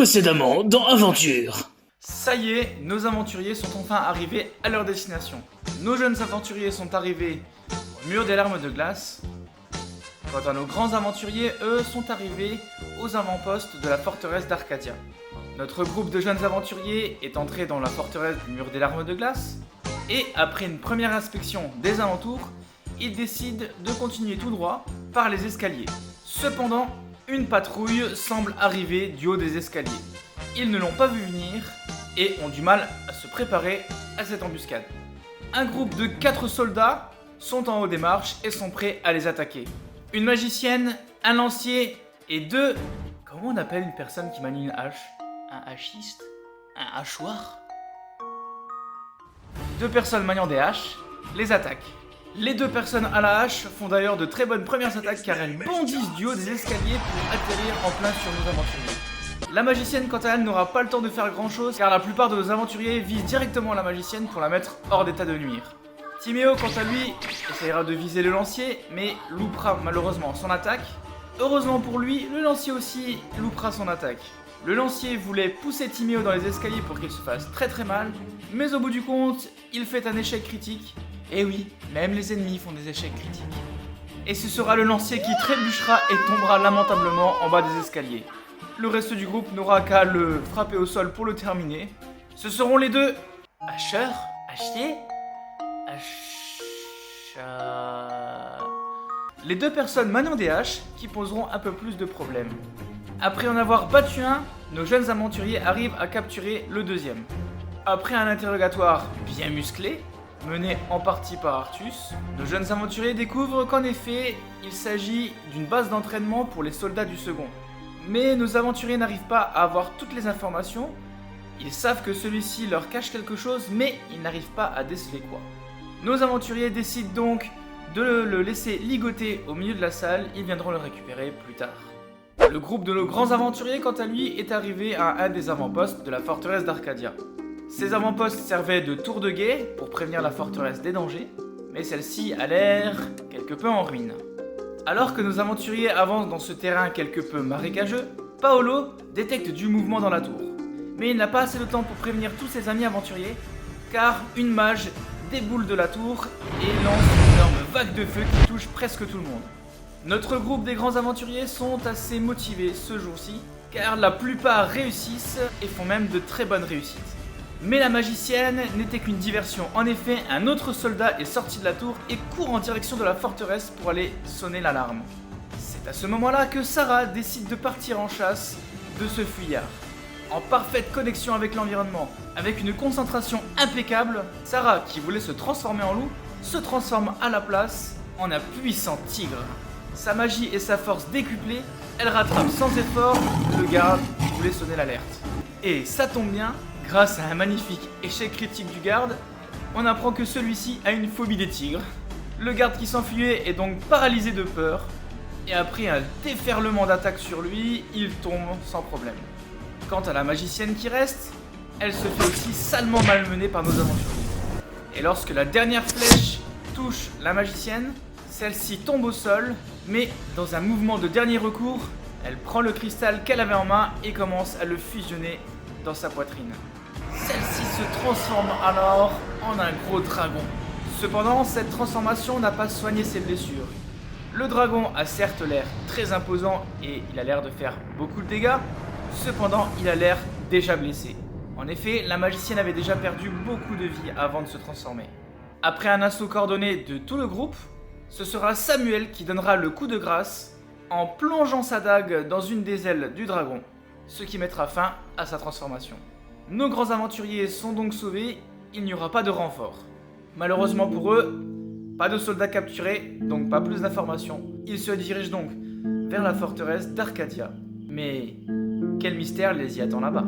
Précédemment dans Aventure. Ça y est, nos aventuriers sont enfin arrivés à leur destination. Nos jeunes aventuriers sont arrivés au mur des larmes de glace. Quant à nos grands aventuriers, eux, sont arrivés aux avant-postes de la forteresse d'Arcadia. Notre groupe de jeunes aventuriers est entré dans la forteresse du mur des larmes de glace. Et après une première inspection des alentours, ils décident de continuer tout droit par les escaliers. Cependant, une patrouille semble arriver du haut des escaliers. Ils ne l'ont pas vu venir et ont du mal à se préparer à cette embuscade. Un groupe de 4 soldats sont en haut des marches et sont prêts à les attaquer. Une magicienne, un lancier et 2... Comment on appelle une personne qui manie une hache? Un hachiste? Un hachoir? 2 personnes maniant des haches les attaquent. Les 2 personnes à la hache font d'ailleurs de très bonnes premières attaques car elles bondissent du haut des escaliers pour atterrir en plein sur nos aventuriers. La magicienne quant à elle n'aura pas le temps de faire grand chose car la plupart de nos aventuriers visent directement la magicienne pour la mettre hors d'état de nuire. Timéo quant à lui essayera de viser le lancier mais loupera malheureusement son attaque. Heureusement pour lui, le lancier aussi loupera son attaque. Le lancier voulait pousser Timéo dans les escaliers pour qu'il se fasse très mal, mais au bout du compte, il fait un échec critique. Et oui, même les ennemis font des échecs critiques. Et ce sera le lancier qui trébuchera et tombera lamentablement en bas des escaliers. Le reste du groupe n'aura qu'à le frapper au sol pour le terminer. Ce seront les 2 hacheurs, hachiers, les 2 personnes maniant des haches qui poseront un peu plus de problèmes. Après en avoir battu un, nos jeunes aventuriers arrivent à capturer le deuxième. Après un interrogatoire bien musclé, mené en partie par Artus, nos jeunes aventuriers découvrent qu'en effet, il s'agit d'une base d'entraînement pour les soldats du second. Mais nos aventuriers n'arrivent pas à avoir toutes les informations, ils savent que celui-ci leur cache quelque chose, mais ils n'arrivent pas à déceler quoi. Nos aventuriers décident donc de le laisser ligoter au milieu de la salle, ils viendront le récupérer plus tard. Le groupe de nos grands aventuriers, quant à lui, est arrivé à un des avant-postes de la forteresse d'Arcadia. Ces avant-postes servaient de tour de guet pour prévenir la forteresse des dangers, mais celle-ci a l'air quelque peu en ruine. Alors que nos aventuriers avancent dans ce terrain quelque peu marécageux, Paolo détecte du mouvement dans la tour. Mais il n'a pas assez de temps pour prévenir tous ses amis aventuriers, car une mage déboule de la tour et lance une énorme vague de feu qui touche presque tout le monde. Notre groupe des grands aventuriers sont assez motivés ce jour-ci, car la plupart réussissent et font même de très bonnes réussites. Mais la magicienne n'était qu'une diversion. En effet, un autre soldat est sorti de la tour et court en direction de la forteresse pour aller sonner l'alarme. C'est à ce moment-là que Sarah décide de partir en chasse de ce fuyard. En parfaite connexion avec l'environnement, avec une concentration impeccable, Sarah, qui voulait se transformer en loup, se transforme à la place en un puissant tigre. Sa magie et sa force décuplées, elle rattrape sans effort le garde qui voulait sonner l'alerte. Et ça tombe bien, grâce à un magnifique échec critique du garde, on apprend que celui-ci a une phobie des tigres. Le garde qui s'enfuyait est donc paralysé de peur, et après un déferlement d'attaques sur lui, il tombe sans problème. Quant à la magicienne qui reste, elle se fait aussi salement malmener par nos aventuriers. Et lorsque la dernière flèche touche la magicienne, celle-ci tombe au sol, mais dans un mouvement de dernier recours, elle prend le cristal qu'elle avait en main et commence à le fusionner dans sa poitrine. Celle-ci se transforme alors en un gros dragon. Cependant, cette transformation n'a pas soigné ses blessures. Le dragon a certes l'air très imposant et il a l'air de faire beaucoup de dégâts, cependant il a l'air déjà blessé. En effet, la magicienne avait déjà perdu beaucoup de vie avant de se transformer. Après un assaut coordonné de tout le groupe, ce sera Samuel qui donnera le coup de grâce en plongeant sa dague dans une des ailes du dragon, ce qui mettra fin à sa transformation. Nos grands aventuriers sont donc sauvés, il n'y aura pas de renfort. Malheureusement pour eux, pas de soldats capturés, donc pas plus d'informations. Ils se dirigent donc vers la forteresse d'Arcadia. Mais quel mystère les y attend là-bas ?